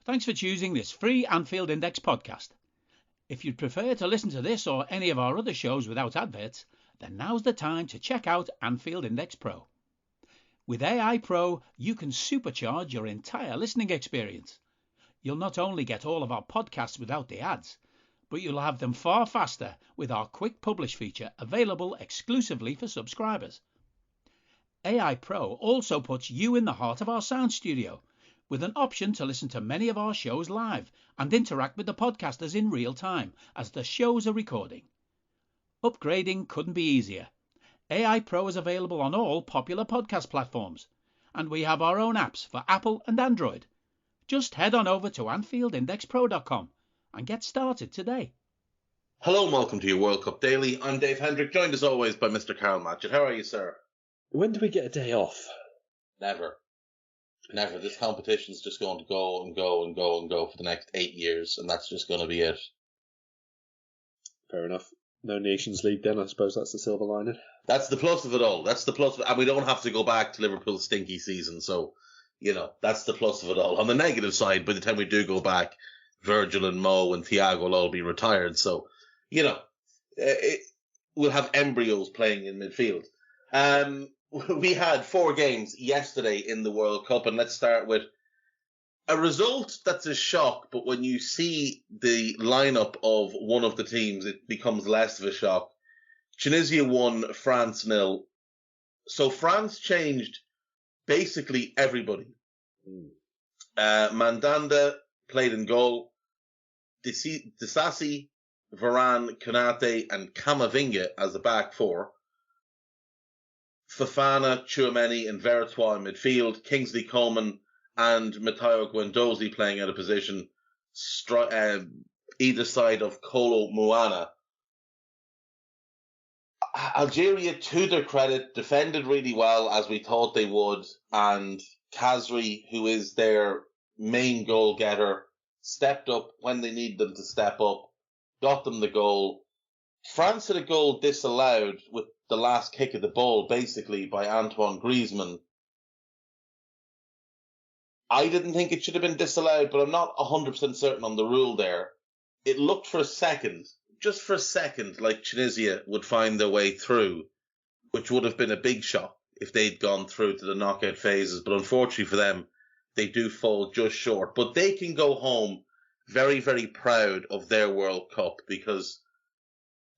Thanks for choosing this free Anfield Index podcast. If you'd prefer to listen to this or any of our other shows without adverts, then now's the time to check out Anfield Index Pro. With AI Pro, you can supercharge your entire listening experience. You'll not only get all of our podcasts without the ads, but you'll have them far faster with our Quick Publish feature available exclusively for subscribers. AI Pro also puts you in the heart of our sound studio, with an option to listen to many of our shows live and interact with the podcasters in real time as the shows are recording. Upgrading couldn't be easier. AI Pro is available on all popular podcast platforms, and we have our own apps for Apple and Android. Just head on over to AnfieldIndexPro.com and get started today. Hello and welcome to your World Cup Daily. I'm Dave Hendrick, joined as always by Mr. Karl Matchett. How are you, sir? When do we get a day off? Never. This competition's just going to go and go and go and go for the next 8 years, and that's just going to be it. Fair enough. No Nations League then, I suppose that's the silver lining. That's the plus of it all. That's the plus of it. And we don't have to go back to Liverpool's stinky season, so, that's the plus of it all. On the negative side, by the time we do go back, Virgil and Mo and Thiago will all be retired, so, we'll have embryos playing in midfield. We had 4 games yesterday in the World Cup, and let's start with a result that's a shock, but when you see the lineup of one of the teams, it becomes less of a shock. Tunisia won, France 0. So France changed basically everybody. Mandanda played in goal. Disasi, Varane, Konate, and Camavinga as the back four. Fofana, Tchouaméni, and Vertois in midfield. Kingsley Coman and Matteo Guendouzi playing out of position, either side of Kolo Muana. Algeria, to their credit, defended really well, as we thought they would, and Khazri, who is their main goal getter, stepped up when they needed them to step up, got them the goal. France had a goal disallowed with the last kick of the ball, basically, by Antoine Griezmann. I didn't think it should have been disallowed, but I'm not 100% certain on the rule there. It looked for a second, just for a second, like Tunisia would find their way through, which would have been a big shock if they'd gone through to the knockout phases. But unfortunately for them, they do fall just short. But they can go home very, very proud of their World Cup because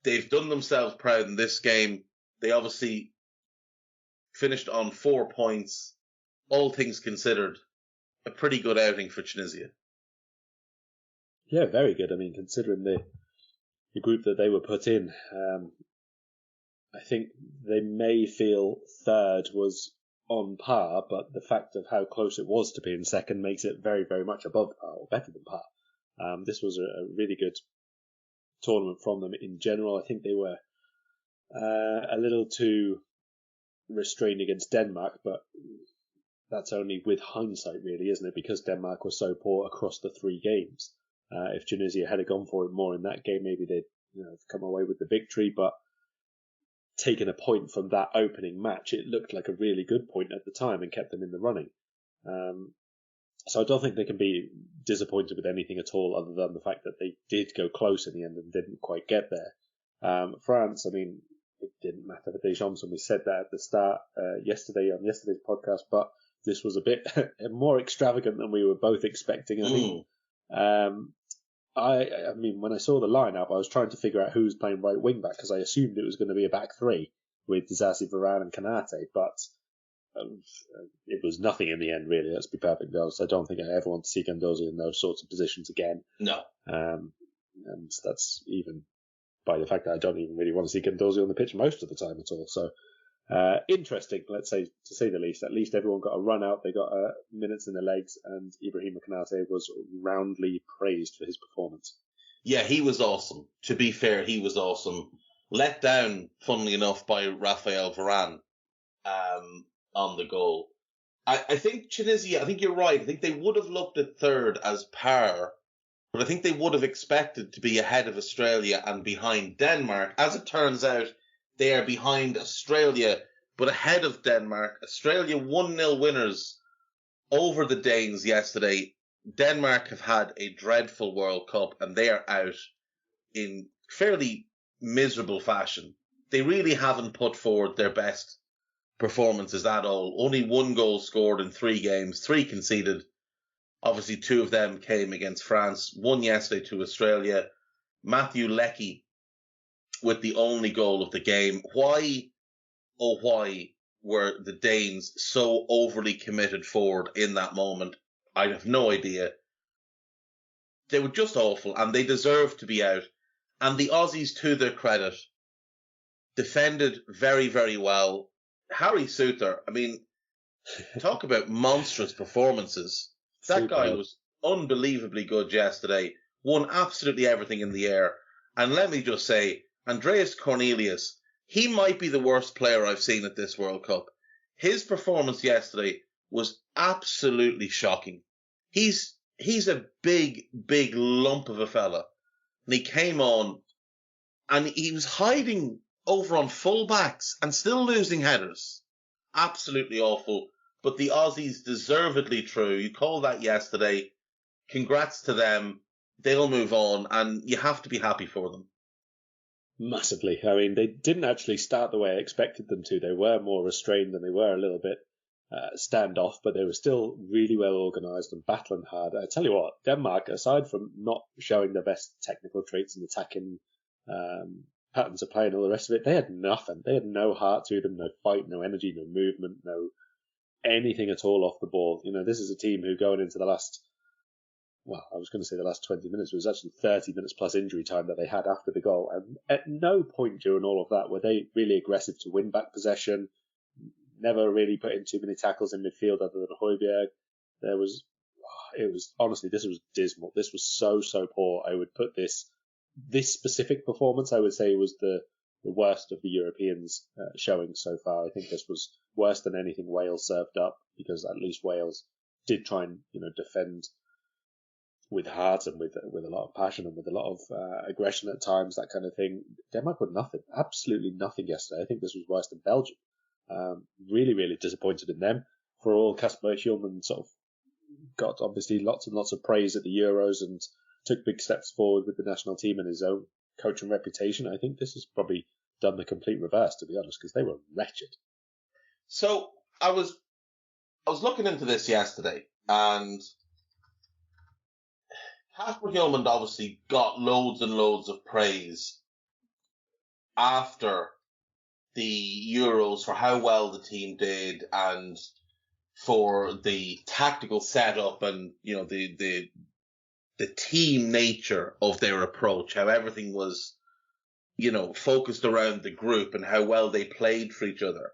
they've done themselves proud in this game. They obviously finished on 4 points. All things considered, a pretty good outing for Tunisia. Yeah, very good. I mean, considering the group that they were put in, I think they may feel third was on par, but the fact of how close it was to being second makes it very, very much above par, or better than par. This was a really good tournament from them in general. I think they were a little too restrained against Denmark, but that's only with hindsight, really, isn't it? Because Denmark was so poor across the 3 games. If Tunisia had gone for it more in that game, maybe they'd come away with the victory. But taking a point from that opening match, it looked like a really good point at the time and kept them in the running. So I don't think they can be disappointed with anything at all, other than the fact that they did go close in the end and didn't quite get there. France, I mean, it didn't matter for Deschamps, and we said that at the start yesterday on yesterday's podcast, but this was a bit more extravagant than we were both expecting, I think. I mean, when I saw the lineup, I was trying to figure out who was playing right wing back because I assumed it was going to be a back 3 with Disasi, Varane, and Konate, but it was nothing in the end, really. Let's be perfectly honest. I don't think I ever want to see Guendouzi in those sorts of positions again. No. And that's even by the fact that I don't even really want to see Guendouzi on the pitch most of the time at all. So interesting, let's say, to say the least. At least everyone got a run out. They got minutes in their legs, and Ibrahima Konate was roundly praised for his performance. Yeah, he was awesome. To be fair, he was awesome. Let down, funnily enough, by Raphael Varane on the goal. I think Tunisia, I think you're right. I think they would have looked at third as par, but I think they would have expected to be ahead of Australia and behind Denmark. As it turns out, they are behind Australia, but ahead of Denmark. Australia 1-0 winners over the Danes yesterday. Denmark have had a dreadful World Cup and they are out in fairly miserable fashion. They really haven't put forward their best performances at all. Only 1 goal scored in 3 games, 3 conceded. Obviously, 2 of them came against France, 1 yesterday to Australia. Matthew Leckie with the only goal of the game. Why, oh why, were the Danes so overly committed forward in that moment? I have no idea. They were just awful and they deserved to be out. And the Aussies, to their credit, defended very, very well. Harry Souttar, I mean, talk about monstrous performances. That guy was unbelievably good yesterday, won absolutely everything in the air. And let me just say, Andreas Cornelius, he might be the worst player I've seen at this World Cup. His performance yesterday was absolutely shocking. He's a big, big lump of a fella. And he came on and he was hiding over on fullbacks and still losing headers. Absolutely awful. But the Aussies deservedly true. You called that yesterday. Congrats to them. They'll move on and you have to be happy for them. Massively. I mean, they didn't actually start the way I expected them to. They were more restrained and they were a little bit standoff, but they were still really well organised and battling hard. I tell you what, Denmark, aside from not showing their best technical traits and attacking patterns of play and all the rest of it, they had nothing. They had no heart to them, no fight, no energy, no movement, no anything at all off the ball. You know, this is a team who going into the last 20 minutes, it was actually 30 minutes plus injury time that they had after the goal. And at no point during all of that were they really aggressive to win back possession, never really put in too many tackles in midfield other than Højbjerg. Honestly, this was dismal. This was so poor. I would put this specific performance, I would say, was the worst of the Europeans showing so far. I think this was worse than anything Wales served up, because at least Wales did try and, defend with heart and with a lot of passion and with a lot of aggression at times, that kind of thing. Denmark were nothing, absolutely nothing yesterday. I think this was worse than Belgium. Really, really disappointed in them. For all, Kasper Hjulmand sort of got obviously lots and lots of praise at the Euros and took big steps forward with the national team and his own coaching reputation. I think this has probably done the complete reverse, to be honest, because they were wretched. So I was looking into this yesterday, and Kasper Hjulmand obviously got loads and loads of praise after the Euros for how well the team did and for the tactical setup and, the team nature of their approach, how everything was, focused around the group and how well they played for each other.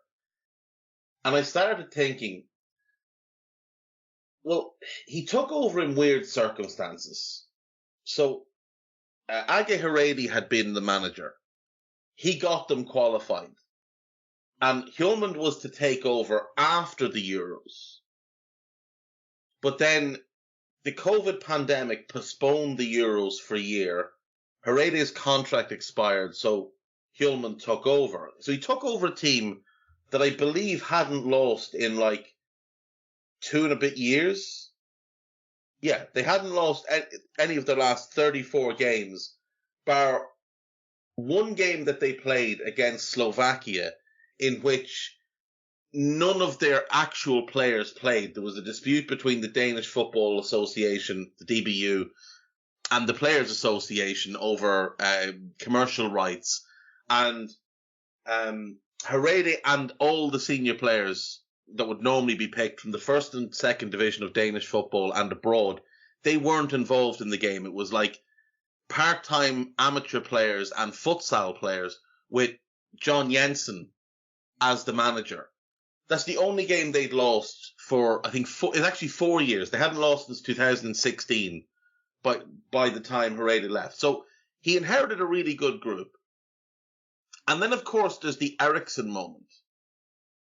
And I started thinking, well, he took over in weird circumstances. So, Age Haredi had been the manager. He got them qualified. And Hjulmand was to take over after the Euros. But then the COVID pandemic postponed the Euros for a year. Heredi's contract expired, so Hjulmand took over. So he took over a team that I believe hadn't lost in 2 and a bit years. Yeah, they hadn't lost any of their last 34 games, bar one game that they played against Slovakia, in which none of their actual players played. There was a dispute between the Danish Football Association, the DBU, and the Players Association over commercial rights. And Haredi and all the senior players that would normally be picked from the first and second division of Danish football and abroad, they weren't involved in the game. It was like part-time amateur players and futsal players with John Jensen as the manager. That's the only game they'd lost for, I think, it's actually 4 years. They hadn't lost since 2016 by the time Haredi left. So he inherited a really good group. And then, of course, there's the Eriksen moment,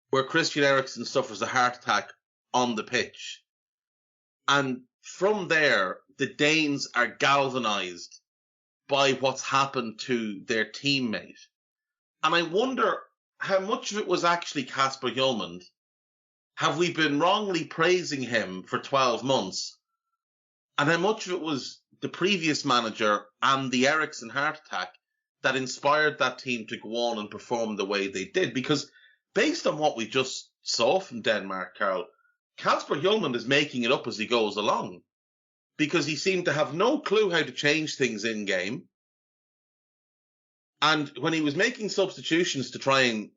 where Christian Eriksen suffers a heart attack on the pitch. And from there, the Danes are galvanized by what's happened to their teammate. And I wonder how much of it was actually Kasper Hjulmand. Have we been wrongly praising him for 12 months? and how much of it was the previous manager and the Eriksen heart attack that inspired that team to go on and perform the way they did. Because based on what we just saw from Denmark, Karl, Kasper Hjulmand is making it up as he goes along, because he seemed to have no clue how to change things in game. And when he was making substitutions to try and,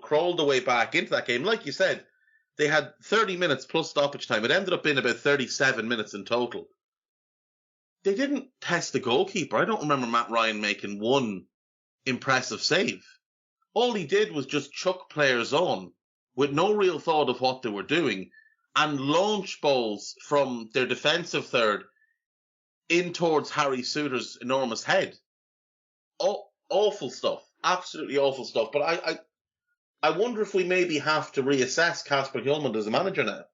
crawl the way back into that game, like you said, they had 30 minutes plus stoppage time. It ended up being about 37 minutes in total. They didn't test the goalkeeper. I don't remember Matt Ryan making one impressive save. All he did was just chuck players on with no real thought of what they were doing and launch balls from their defensive third in towards Harry Souttar's enormous head. Awful stuff. Absolutely awful stuff. But I wonder if we maybe have to reassess Kasper Hjulmand as a manager now.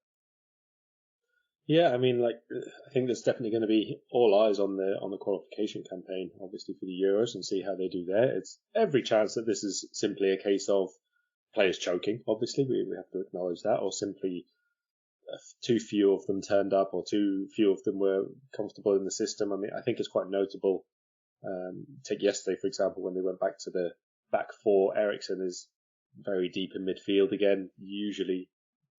Yeah, I mean, I think there's definitely going to be all eyes on the qualification campaign, obviously for the Euros, and see how they do there. It's every chance that this is simply a case of players choking. Obviously, we have to acknowledge that, or simply too few of them turned up, or too few of them were comfortable in the system. I mean, I think it's quite notable. Take yesterday, for example, when they went back to the back four. Eriksen is very deep in midfield again. Usually,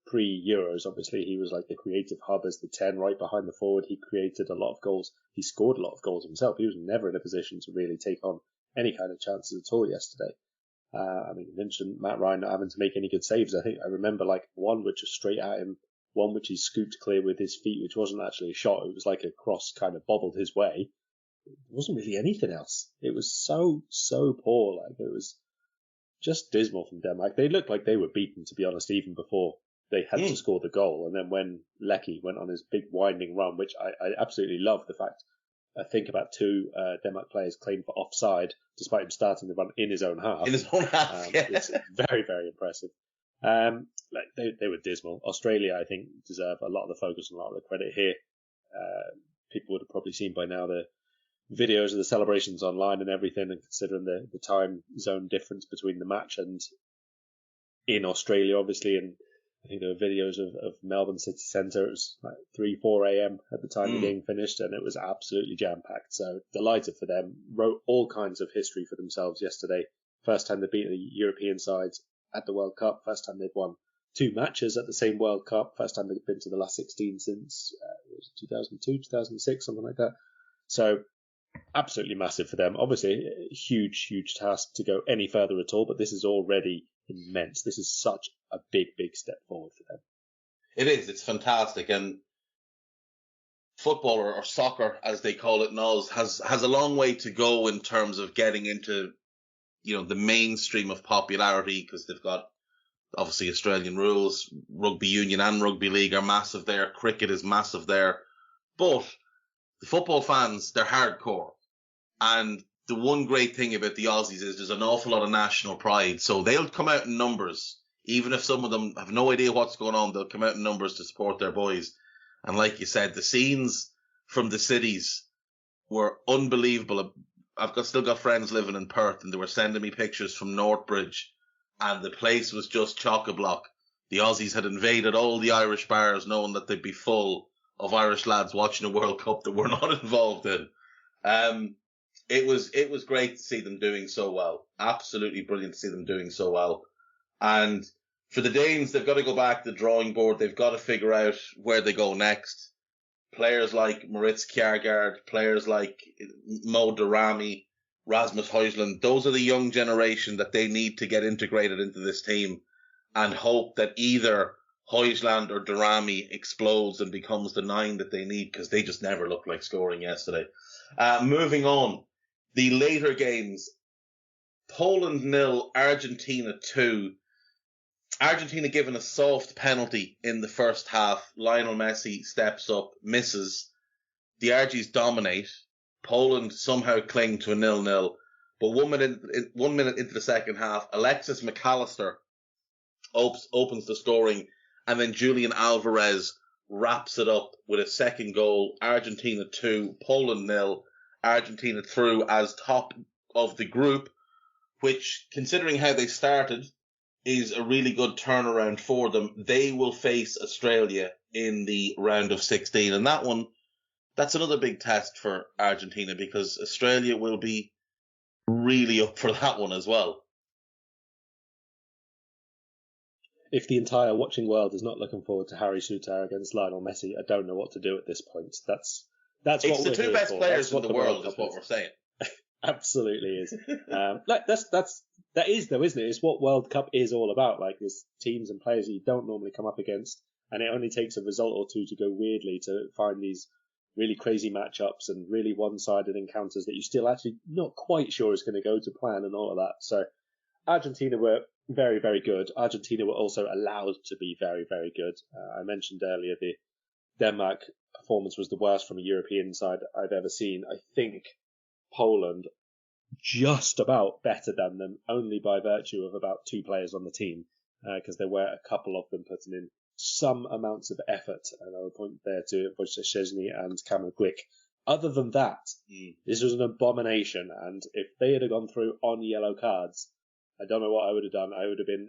pre-Euros, obviously, he was like the creative hub as the 10 right behind the forward. He created a lot of goals. He scored a lot of goals himself. He was never in a position to really take on any kind of chances at all yesterday. I mean, you mentioned Matt Ryan not having to make any good saves. I think I remember one which was straight at him, one which he scooped clear with his feet, which wasn't actually a shot. It was like a cross kind of bobbled his way. There wasn't really anything else. It was so poor. It was just dismal from Denmark. They looked like they were beaten, to be honest, even before they had to score the goal. And then when Lecky went on his big winding run, which I absolutely love the fact, I think about two Denmark players claimed for offside, despite him starting the run in his own half. In his own half, yeah. It's very, very impressive. They were dismal. Australia, I think, deserve a lot of the focus and a lot of the credit here. People would have probably seen by now the videos of the celebrations online and everything, and considering the time zone difference between the match and in Australia, obviously, and I think there were videos of Melbourne City Centre. It was 3-4 a.m. at the time the game finished, and it was absolutely jam-packed. So delighted for them. Wrote all kinds of history for themselves yesterday. First time they've beaten the European sides at the World Cup. First time they've won 2 matches at the same World Cup. First time they've been to the last 16 since 2002, 2006, something like that. So absolutely massive for them. Obviously, a huge, huge task to go any further at all, but this is already immense. This is such a big, big step forward for them. It is. It's fantastic. And football, or soccer, as they call it in Oz, has a long way to go in terms of getting into, the mainstream of popularity, because they've got, obviously, Australian rules. Rugby union and rugby league are massive there. Cricket is massive there. But the football fans, they're hardcore. And the one great thing about the Aussies is there's an awful lot of national pride. So they'll come out in numbers. Even if some of them have no idea what's going on, they'll come out in numbers to support their boys. And like you said, the scenes from the cities were unbelievable. I've still got friends living in Perth, and they were sending me pictures from Northbridge, and the place was just chock-a-block. The Aussies had invaded all the Irish bars, knowing that they'd be full of Irish lads watching a World Cup that we're not involved in. It was great to see them doing so well. Absolutely brilliant to see them doing so well. And for the Danes, they've got to go back to the drawing board. They've got to figure out where they go next. Players like Moritz Kjærgaard, players like Mo Daramy, Rasmus Højlund, those are the young generation that they need to get integrated into this team, and hope that either Højlund or Daramy explodes and becomes the 9 that they need, because they just never looked like scoring yesterday. Moving on, the later games. Poland 0, Argentina 2. Argentina given a soft penalty in the first half. Lionel Messi steps up, misses. The Argies dominate. Poland somehow cling to a 0-0. But 1 minute into the second half, Alexis McAllister opens the scoring, and then Julian Alvarez wraps it up with a second goal. Argentina 2, Poland 0. Argentina through as top of the group, which, considering how they started, is a really good turnaround for them. They will face Australia in the round of 16. And that's another big test for Argentina, because Australia will be really up for that one as well. If the entire watching world is not looking forward to Harry Souttar against Lionel Messi, I don't know what to do at this point. That's it's what the we're two here best for. players in the the world, is what we're saying. Absolutely is. That is though, isn't it? It's what World Cup is all about. Like, there's teams and players that you don't normally come up against, and it only takes a result or two to go weirdly to find these really crazy matchups and really one-sided encounters that you're still actually not quite sure is going to go to plan and all of that. So Argentina were very, very good. Argentina were also allowed to be very, very good. I mentioned earlier the Denmark performance was the worst from a European side I've ever seen. I think Poland just about better than them, only by virtue of about two players on the team, because there were a couple of them putting in some amounts of effort, and I would point there to Wojciech Szczesny and Kamil Glik. Other than that, this was an abomination, and if they had gone through on yellow cards, I don't know what I would have done. I would have been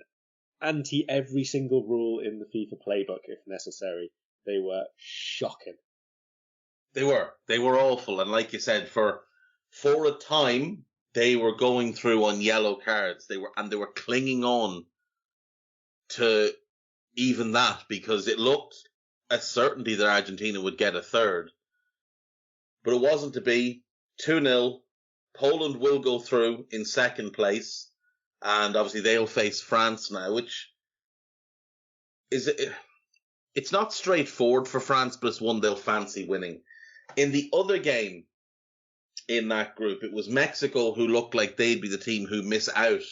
anti every single rule in the FIFA playbook if necessary. They were shocking. They were awful, and like you said, for a time they were going through on yellow cards. They were clinging on to even that, because it looked a certainty that Argentina would get a third. But it wasn't to be. 2-0. Poland will go through in second place, and obviously they'll face France now, which it's not straightforward for France, but it's one they'll fancy winning. In the other game in that group, it was Mexico who looked like they'd be the team who miss out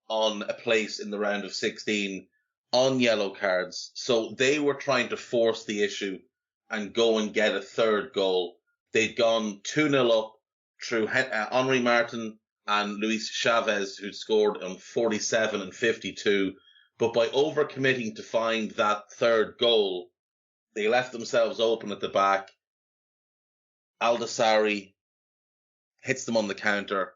on a place in the round of 16 on yellow cards. So they were trying to force the issue and go and get a third goal. They'd gone 2-0 up through Henry Martin and Luis Chavez, who'd scored on 47 and 52. But by overcommitting to find that third goal, they left themselves open at the back. Aldasari hits them on the counter,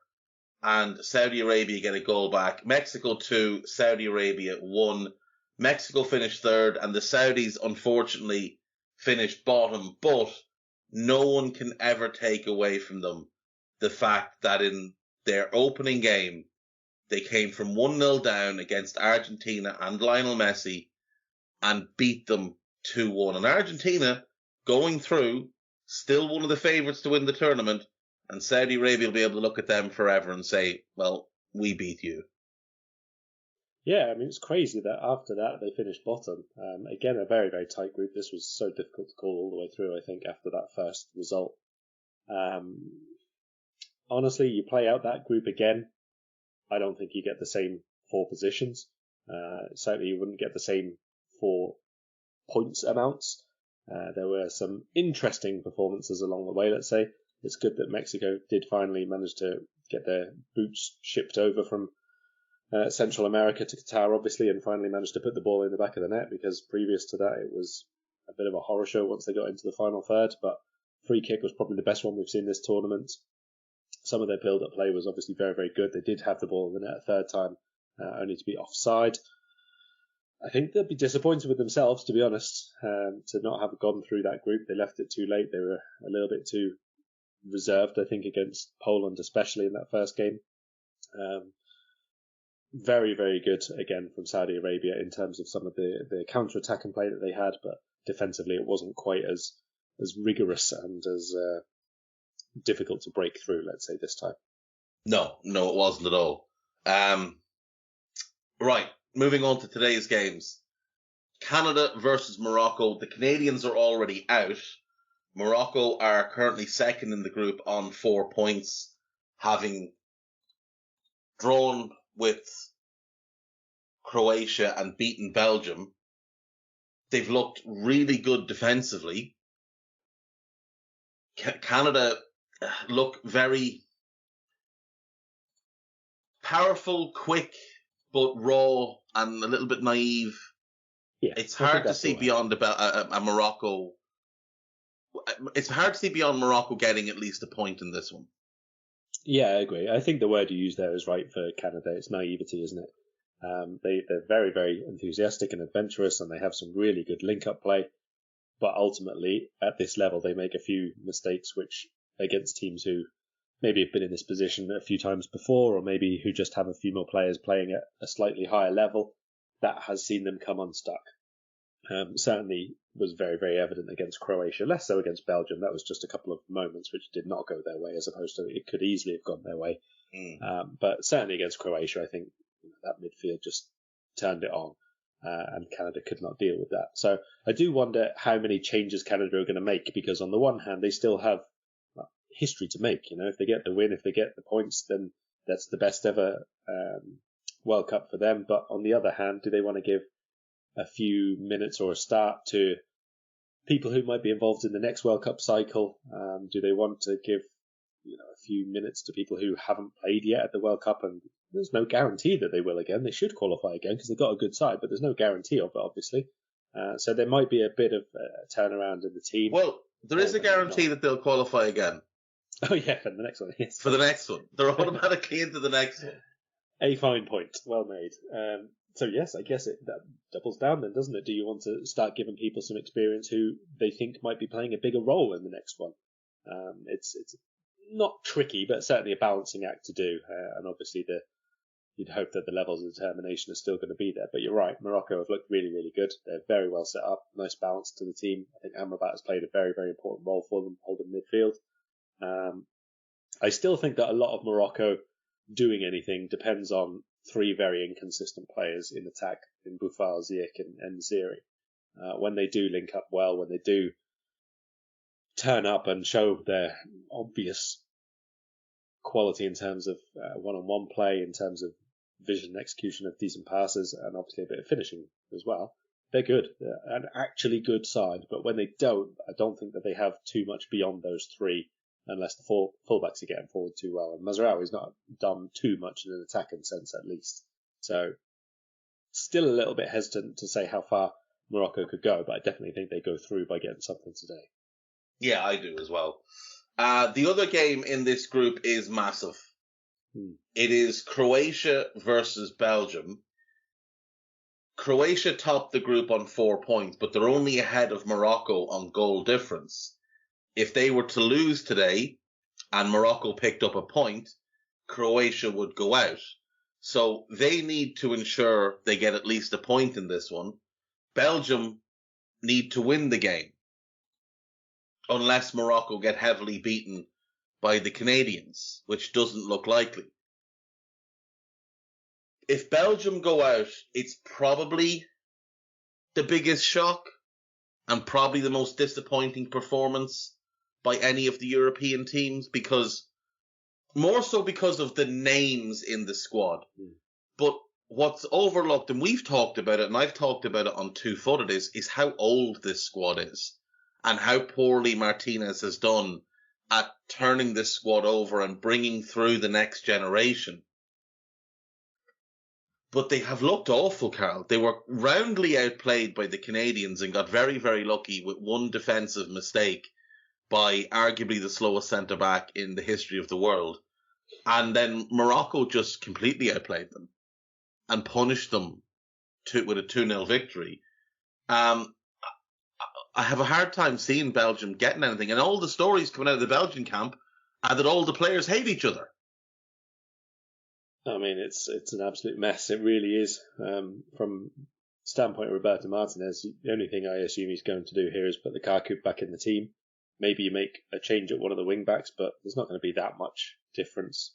and Saudi Arabia get a goal back. Mexico 2, Saudi Arabia 1. Mexico finished third, and the Saudis, unfortunately, finished bottom. But no one can ever take away from them the fact that in their opening game, they came from 1-0 down against Argentina and Lionel Messi and beat them 2-1. And Argentina, going through, still one of the favourites to win the tournament, and Saudi Arabia will be able to look at them forever and say, well, we beat you. Yeah, I mean, it's crazy that after that they finished bottom. Again, a very, very tight group. This was so difficult to call all the way through, I think, after that first result. Honestly, you play out that group again, I don't think you get the same 4 positions. Certainly you wouldn't get the same 4 points amounts. There were some interesting performances along the way, let's say. It's good that Mexico did finally manage to get their boots shipped over from Central America to Qatar, obviously, and finally managed to put the ball in the back of the net, because previous to that it was a bit of a horror show once they got into the final third. But free kick was probably the best one we've seen this tournament. Some of their build-up play was obviously very, very good. They did have the ball in the net a third time, only to be offside. I think they'll be disappointed with themselves, to be honest, to not have gone through that group. They left it too late. They were a little bit too reserved, I think, against Poland, especially in that first game. Very, very good, again, from Saudi Arabia in terms of some of the counter-attacking play that they had, but defensively it wasn't quite as rigorous and as difficult to break through, let's say, this time. No, it wasn't at all. Right, moving on to today's games. Canada versus Morocco. The Canadians are already out. Morocco are currently second in the group on 4 points, having drawn with Croatia and beaten Belgium. They've looked really good defensively. Canada look very powerful, quick, but raw and a little bit naive. Yeah, it's hard to see beyond a Morocco. It's hard to see beyond Morocco getting at least a point in this one. Yeah, I agree. I think the word you use there is right for Canada. It's naivety, isn't it? They're very, very enthusiastic and adventurous, and they have some really good link-up play. But ultimately, at this level, they make a few mistakes which against teams who maybe have been in this position a few times before, or maybe who just have a few more players playing at a slightly higher level, that has seen them come unstuck. Certainly was very, very evident against Croatia, less so against Belgium. That was just a couple of moments which did not go their way, as opposed to it could easily have gone their way. But certainly against Croatia, I think that midfield just turned it on, and Canada could not deal with that. So I do wonder how many changes Canada are going to make, because on the one hand, they still have history to make. If they get the win, if they get the points, then that's the best ever World Cup for them. But on the other hand, do they want to give a few minutes or a start to people who might be involved in the next World Cup cycle? Do they want to give a few minutes to people who haven't played yet at the World Cup? And there's no guarantee that they will again. They should qualify again because they've got a good side, but there's no guarantee of it, obviously. So there might be a bit of a turnaround in the team. Well, there is a guarantee that they'll qualify again. Oh, yeah, for the next one. Yes. For the next one. They're automatically into the next one. A fine point. Well made. So, yes, I guess that doubles down then, doesn't it? Do you want to start giving people some experience who they think might be playing a bigger role in the next one? It's not tricky, but certainly a balancing act to do. And obviously you'd hope that the levels of determination are still going to be there. But you're right, Morocco have looked really, really good. They're very well set up, nice balance to the team. I think Amrabat has played a very, very important role for them, holding midfield. I still think that a lot of Morocco doing anything depends on three very inconsistent players in attack, in Boufal, Ziyech and Ziri. When they do link up well, when they do turn up and show their obvious quality in terms of one-on-one play, in terms of vision and execution of decent passes, and obviously a bit of finishing as well, they're good. They're an actually good side. But when they don't, I don't think that they have too much beyond those three, unless the fullbacks are getting forward too well. And Mazraoui's not done too much in an attacking sense, at least. So still a little bit hesitant to say how far Morocco could go, but I definitely think they go through by getting something today. Yeah, I do as well. The other game in this group is massive. It is Croatia versus Belgium. Croatia topped the group on 4 points, but they're only ahead of Morocco on goal difference. If they were to lose today and Morocco picked up a point, Croatia would go out. So they need to ensure they get at least a point in this one. Belgium need to win the game, unless Morocco get heavily beaten by the Canadians, which doesn't look likely. If Belgium go out, it's probably the biggest shock and probably the most disappointing performance by any of the European teams, because more so because of the names in the squad. But what's overlooked, and we've talked about it, and I've talked about it on Two Footed, is how old this squad is and how poorly Martinez has done at turning this squad over and bringing through the next generation. But they have looked awful, Karl. They were roundly outplayed by the Canadians and got very, very lucky with one defensive mistake by arguably the slowest centre-back in the history of the world. And then Morocco just completely outplayed them and punished them with a 2-0 victory. I have a hard time seeing Belgium getting anything. And all the stories coming out of the Belgian camp are that all the players hate each other. I mean, it's an absolute mess. It really is. From standpoint of Roberto Martinez, the only thing I assume he's going to do here is put the Lukaku back in the team. Maybe you make a change at one of the wing backs, but there's not going to be that much difference.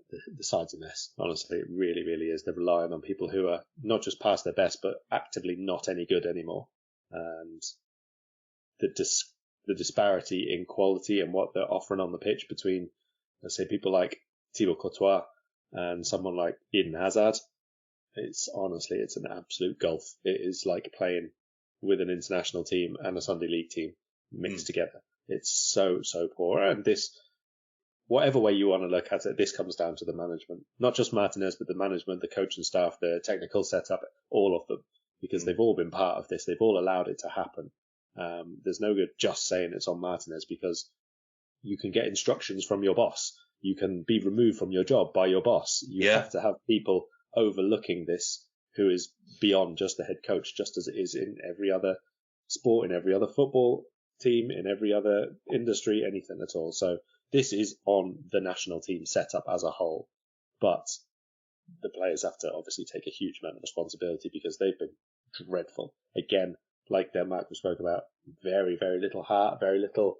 The side's a mess. Honestly, it really, really is. They're relying on people who are not just past their best, but actively not any good anymore. And the disparity in quality and what they're offering on the pitch between, let's say, people like Thibaut Courtois and someone like Eden Hazard, it's an absolute gulf. It is like playing with an international team and a Sunday League team mixed together. It's so, so poor. And this, whatever way you want to look at it, this comes down to the management. Not just Martinez, but the management, the coaching staff, the technical setup, all of them, because they've all been part of this. They've all allowed it to happen. There's no good just saying it's on Martinez, because you can get instructions from your boss. You can be removed from your job by your boss. You have to have people overlooking this who is beyond just the head coach, just as it is in every other sport, in every other football team, in every other industry, anything at all. So this is on the national team setup as a whole. But the players have to obviously take a huge amount of responsibility because they've been dreadful. Again, like Denmark we spoke about, very, very little heart, very little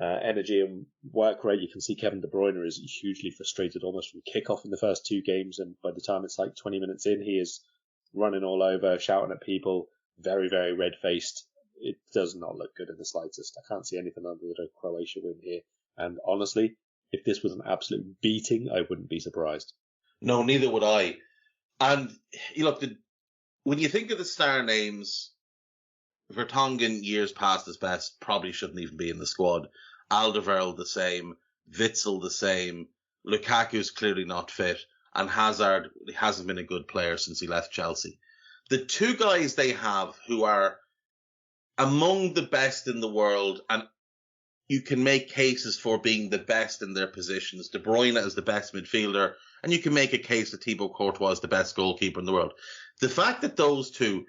energy and work rate. You can see Kevin De Bruyne is hugely frustrated almost from kickoff in the first two games, and by the time it's like 20 minutes in, he is running all over, shouting at people, very, very red-faced. It does not look good in the slightest. I can't see anything other than a Croatia win here. And honestly, if this was an absolute beating, I wouldn't be surprised. No, neither would I. And you look, when you think of the star names, Vertonghen, years past his best, probably shouldn't even be in the squad. Alderweireld the same, Witsel the same, Lukaku's clearly not fit, and Hazard hasn't been a good player since he left Chelsea. The two guys they have who are among the best in the world, and you can make cases for being the best in their positions. De Bruyne is the best midfielder, and you can make a case that Thibaut Courtois is the best goalkeeper in the world. The fact that those two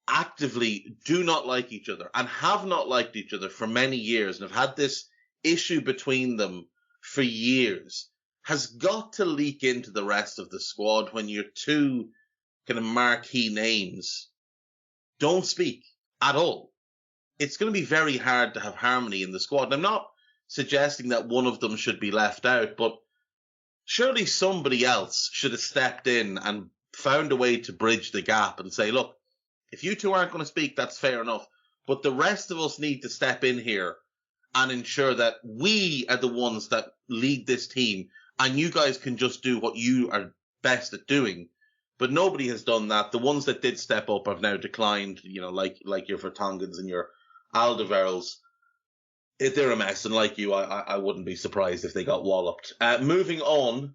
actively do not like each other and have not liked each other for many years and have had this issue between them for years has got to leak into the rest of the squad when your two kind of marquee names don't speak at all. It's going to be very hard to have harmony in the squad. And I'm not suggesting that one of them should be left out, but surely somebody else should have stepped in and found a way to bridge the gap and say, look, if you two aren't going to speak, that's fair enough. But the rest of us need to step in here and ensure that we are the ones that lead this team and you guys can just do what you are best at doing. But nobody has done that. The ones that did step up have now declined, like your Vertonghen's and your Alderweirelds. They're a mess, and like you, I wouldn't be surprised if they got walloped. Moving on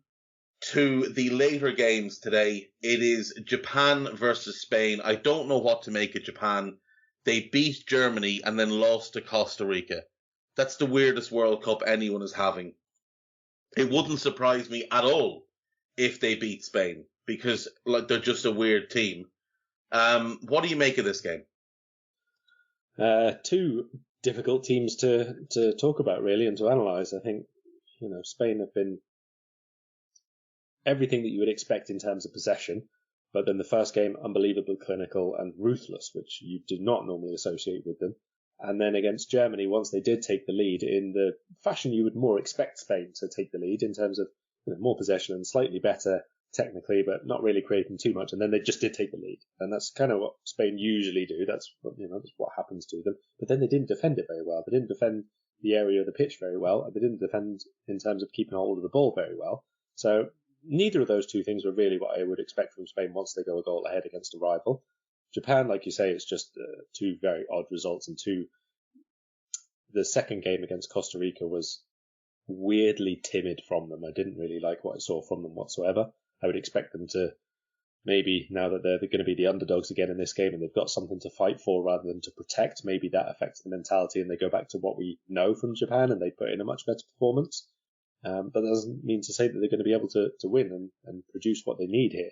to the later games today, it is Japan versus Spain. I don't know what to make of Japan. They beat Germany and then lost to Costa Rica. That's the weirdest World Cup anyone is having. It wouldn't surprise me at all if they beat Spain because they're just a weird team. What do you make of this game? Two difficult teams to talk about really and to analyse. I think Spain have been everything that you would expect in terms of possession, but then the first game unbelievably clinical and ruthless, which you do not normally associate with them. And then against Germany, once they did take the lead in the fashion you would more expect Spain to take the lead in terms of more possession and slightly better technically, but not really creating too much. And then they just did take the lead. And that's kind of what Spain usually do. That's what happens to them. But then they didn't defend it very well. They didn't defend the area of the pitch very well. And they didn't defend in terms of keeping hold of the ball very well. So neither of those two things were really what I would expect from Spain once they go a goal ahead against a rival. Japan, like you say, it's just two very odd results. And the second game against Costa Rica was weirdly timid from them. I didn't really like what I saw from them whatsoever. I would expect them to maybe, now that they're going to be the underdogs again in this game and they've got something to fight for rather than to protect, maybe that affects the mentality and they go back to what we know from Japan and they put in a much better performance. But that doesn't mean to say that they're going to be able to win and produce what they need here.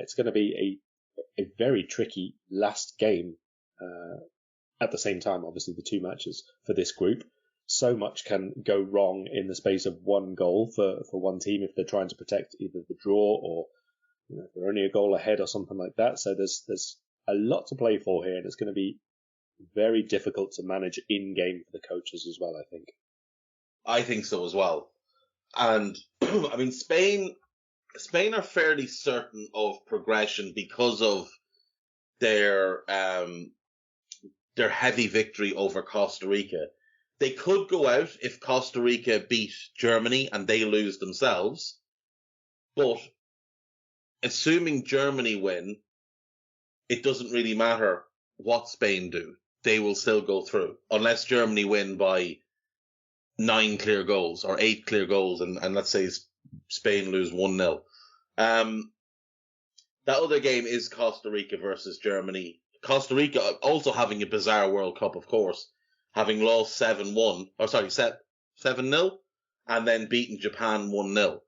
It's going to be a very tricky last game. At the same time, obviously, the two matches for this group. So much can go wrong in the space of one goal for one team if they're trying to protect either the draw or if they're only a goal ahead or something like that. So there's a lot to play for here, and it's going to be very difficult to manage in-game for the coaches as well, I think. I think so as well. And, I mean, Spain are fairly certain of progression because of their heavy victory over Costa Rica. They could go out if Costa Rica beat Germany and they lose themselves. But assuming Germany win, it doesn't really matter what Spain do. They will still go through unless Germany win by 9 clear goals or 8 clear goals and let's say Spain lose 1-0. That other game is Costa Rica versus Germany. Costa Rica also having a bizarre World Cup, of course, having lost 7-0, and then beaten Japan 1-0.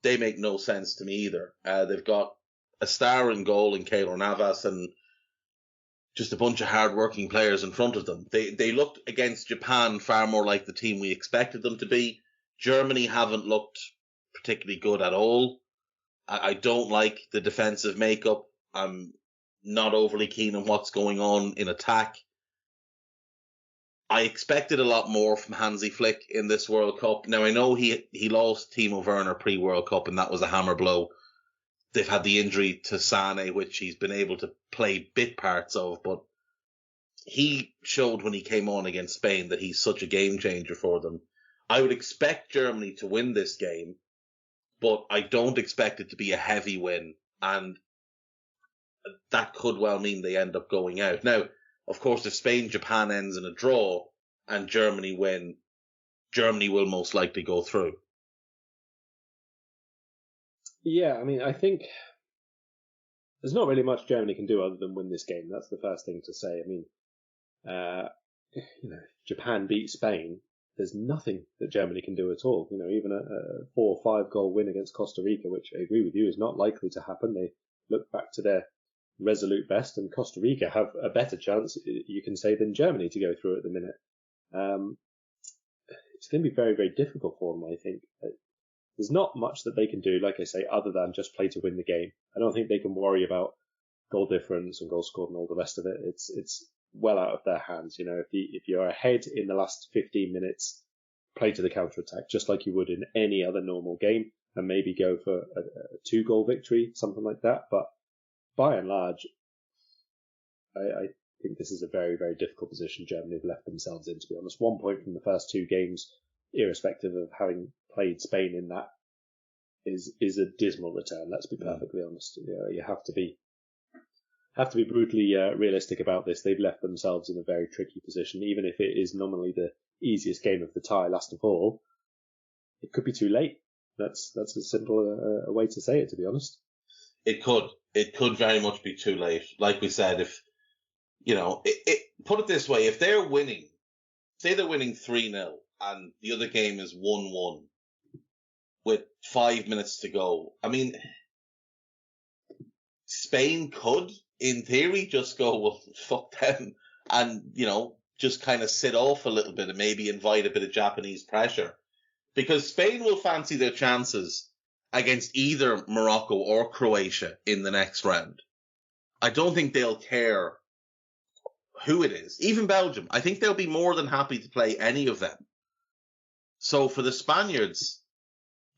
They make no sense to me either. They've got a star in goal in Keylor Navas, and just a bunch of hard-working players in front of them. They looked against Japan far more like the team we expected them to be. Germany haven't looked particularly good at all. I don't like the defensive makeup. I'm not overly keen on what's going on in attack. I expected a lot more from Hansi Flick in this World Cup. Now, I know he lost Timo Werner pre-World Cup, and that was a hammer blow. They've had the injury to Sane, which he's been able to play bit parts of, but he showed when he came on against Spain that he's such a game changer for them. I would expect Germany to win this game, but I don't expect it to be a heavy win, and that could well mean they end up going out. Now, of course, if Spain-Japan ends in a draw and Germany win, Germany will most likely go through. Yeah, I mean, I think there's not really much Germany can do other than win this game. That's the first thing to say. I mean, if Japan beat Spain, there's nothing that Germany can do at all. Even a 4 or 5 goal win against Costa Rica, which I agree with you is not likely to happen. They look back to their resolute best, and Costa Rica have a better chance, you can say, than Germany to go through at the minute. It's going to be very, very difficult for them, I think. There's not much that they can do, like I say, other than just play to win the game. I don't think they can worry about goal difference and goals scored and all the rest of it. It's well out of their hands. If you're ahead in the last 15 minutes, play to the counter-attack, just like you would in any other normal game, and maybe go for a 2-goal victory, something like that. But by and large, I think this is a very, very difficult position Germany have left themselves in, to be honest. 1 point from the first 2 games, irrespective of having played Spain in that, is a dismal return. Let's be perfectly honest. You have to be brutally realistic about this. They've left themselves in a very tricky position. Even if it is nominally the easiest game of the tie, last of all, it could be too late. That's as simple a way to say it, to be honest. It could very much be too late. Like we said, if put it this way, if they're winning, say they're winning 3-0 and the other game is 1-1 with 5 minutes to go, I mean, Spain could, in theory, just go, well, fuck them, and, just kind of sit off a little bit and maybe invite a bit of Japanese pressure. Because Spain will fancy their chances against either Morocco or Croatia in the next round. I don't think they'll care who it is. Even Belgium. I think they'll be more than happy to play any of them. So for the Spaniards,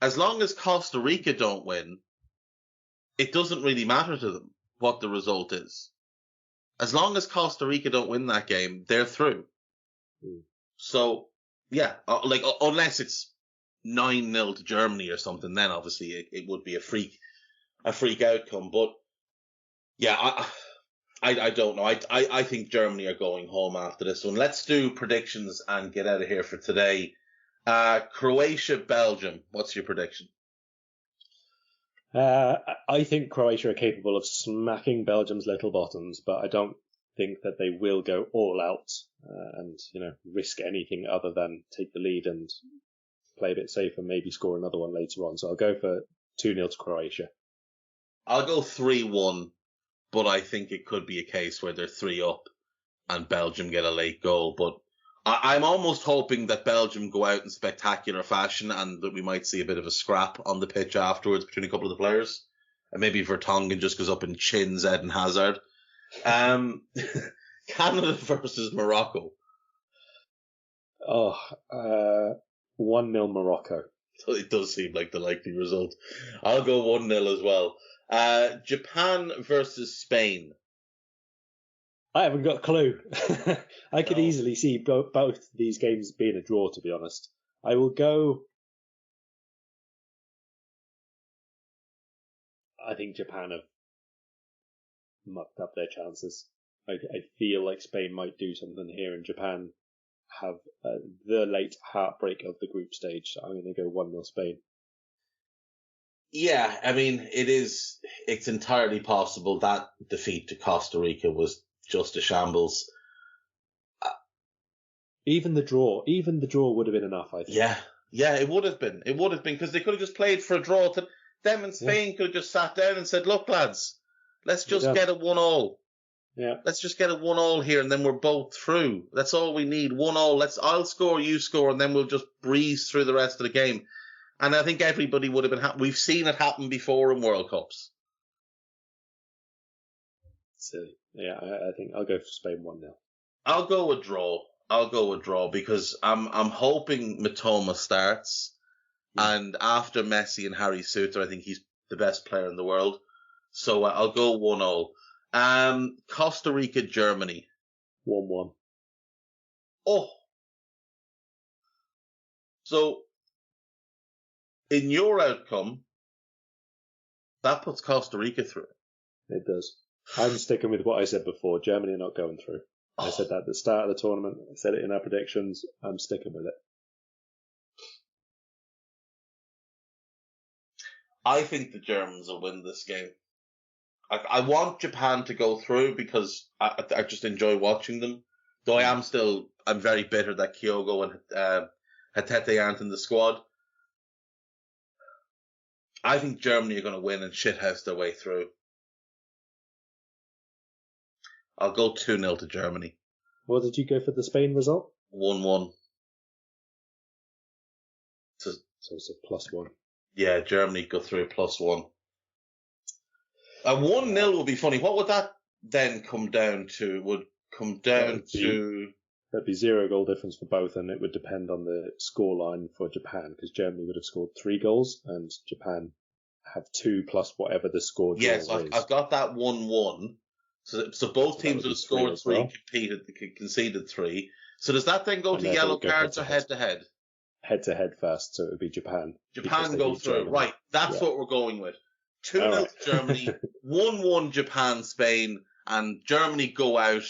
as long as Costa Rica don't win, it doesn't really matter to them what the result is. As long as Costa Rica don't win that game, they're through. So, yeah, unless it's 9-0 to Germany or something, then obviously it would be a freak outcome. But yeah, I don't know. I think Germany are going home after this one. Let's do predictions and get out of here for today. Croatia, Belgium. What's your prediction? I think Croatia are capable of smacking Belgium's little bottoms, but I don't think that they will go all out and risk anything other than take the lead and play a bit safe and maybe score another one later on. So I'll go for 2-0 to Croatia. I'll go 3-1, but I think it could be a case where they're 3 up and Belgium get a late goal. But I'm almost hoping that Belgium go out in spectacular fashion and that we might see a bit of a scrap on the pitch afterwards between a couple of the players. And maybe Vertonghen just goes up and chins Eden Hazard. Canada versus Morocco. 1-0 Morocco. It does seem like the likely result. I'll go 1-0 as well. Japan versus Spain. I haven't got a clue. I could easily see both these games being a draw, to be honest. I will go... I think Japan have mucked up their chances. I feel like Spain might do something here, and Japan have the late heartbreak of the group stage. So I'm going to go 1-0 Spain. Yeah, I mean, it's entirely possible that defeat to Costa Rica was just a shambles. Even the draw would have been enough, I think. Yeah, it would have been. It would have been, because they could have just played for a draw. Them and Spain could have just sat down and said, look, lads, let's just get a 1-1. Yeah. Let's just get a 1-1 here, and then we're both through. That's all we need. 1-1. I'll score, you score, and then we'll just breeze through the rest of the game. And I think everybody would have been happy. We've seen it happen before in World Cups. Silly. Yeah, I think I'll go for Spain 1-0. I'll go a draw because I'm hoping Mitoma starts, and after Messi and Harry Suter, I think he's the best player in the world. So I'll go 1-0. Costa Rica, Germany. 1-1. Oh. So, in your outcome, that puts Costa Rica through. It does. I'm sticking with what I said before. Germany are not going through. I said that at the start of the tournament. I said it in our predictions. I'm sticking with it. I think the Germans will win this game. I want Japan to go through because I just enjoy watching them. Though I'm very bitter that Kyogo and Hatete aren't in the squad. I think Germany are going to win and shithouse their way through. I'll go 2-0 to Germany. What did you go for the Spain result? 1-1. So it's a +1. Yeah, Germany go through +1. A 1-0 would be funny. What would that then come down to? There'd be 0 goal difference for both, and it would depend on the scoreline for Japan, because Germany would have scored 3 goals, and Japan have 2 plus whatever the score draw is. Yes, I've got that 1-1. So both teams would have scored 3, conceded 3. So does that then go to yellow cards or head-to-head? Head-to-head first, so it would be Japan. Japan go through. Right, that's what we're going with. 2-0 to Germany, 1-1 Japan, Spain, and Germany go out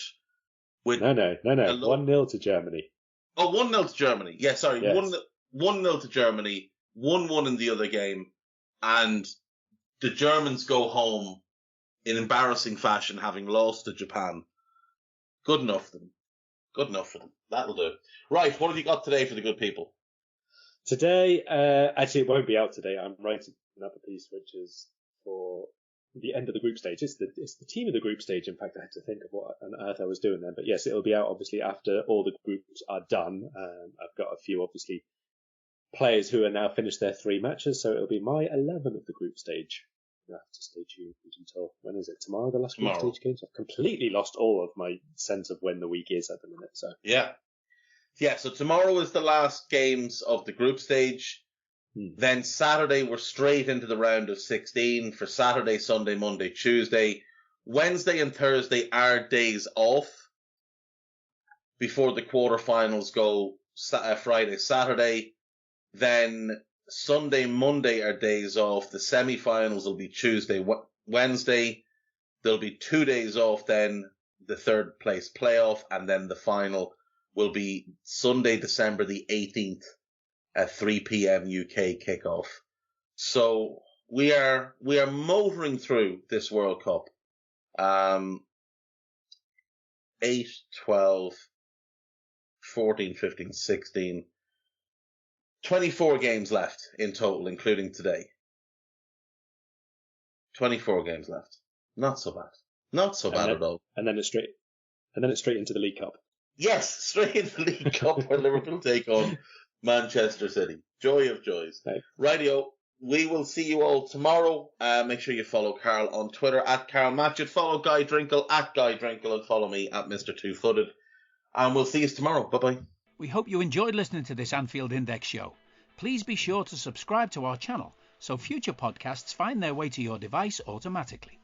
with... No. 1-0 to Germany. Oh, 1-0 to Germany. Yeah, sorry. Yes. 1-0 to Germany, 1-1 in the other game, and the Germans go home in embarrassing fashion, having lost to Japan. Good enough for them. Good enough for them. That'll do. Right, what have you got today for the good people? Today, actually it won't be out today. I'm writing another piece which is for the end of the group stage. It's the team of the group stage. In fact, I had to think of what on earth I was doing then. But yes, it'll be out obviously after all the groups are done. I've got a few obviously players who are now finished their 3 matches, so it'll be my 11 of the group stage. You'll have to stay tuned until, when is it? Tomorrow, the last group stage games? I've completely lost all of my sense of when the week is at the minute. So yeah. So tomorrow is the last games of the group stage. Then Saturday, we're straight into the round of 16 for Saturday, Sunday, Monday, Tuesday. Wednesday and Thursday are days off before the quarterfinals go Friday, Saturday. Then Sunday, Monday are days off. The semi-finals will be Tuesday, Wednesday. There'll be 2 days off then, the third place playoff, and then the final will be Sunday, December the 18th at 3 p.m. UK kickoff. So we are motoring through this World Cup. 8, 12, 14, 15, 16... 24 games left in total, including today. 24 games left. Not so bad. Not so bad at all. And then it's straight into the League Cup. Yes, straight into the League Cup where Liverpool take on Manchester City. Joy of joys. Right. Rightio. We will see you all tomorrow. Make sure you follow Karl on Twitter at Karl Matchett. Follow Guy Drinkle at Guy Drinkle, and follow me at Mr. Two Footed. And we'll see you tomorrow. Bye-bye. We hope you enjoyed listening to this Anfield Index show. Please be sure to subscribe to our channel so future podcasts find their way to your device automatically.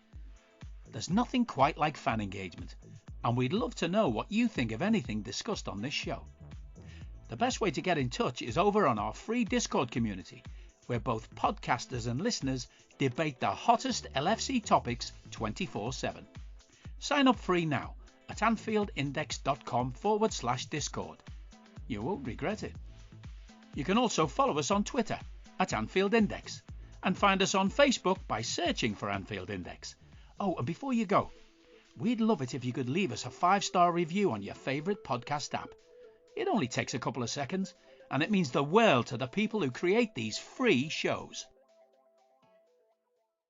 There's nothing quite like fan engagement, and we'd love to know what you think of anything discussed on this show. The best way to get in touch is over on our free Discord community, where both podcasters and listeners debate the hottest LFC topics 24/7. Sign up free now at AnfieldIndex.com/Discord. You won't regret it. You can also follow us on Twitter at Anfield Index and find us on Facebook by searching for Anfield Index. Oh, and before you go, we'd love it if you could leave us a 5-star review on your favourite podcast app. It only takes a couple of seconds, and it means the world to the people who create these free shows.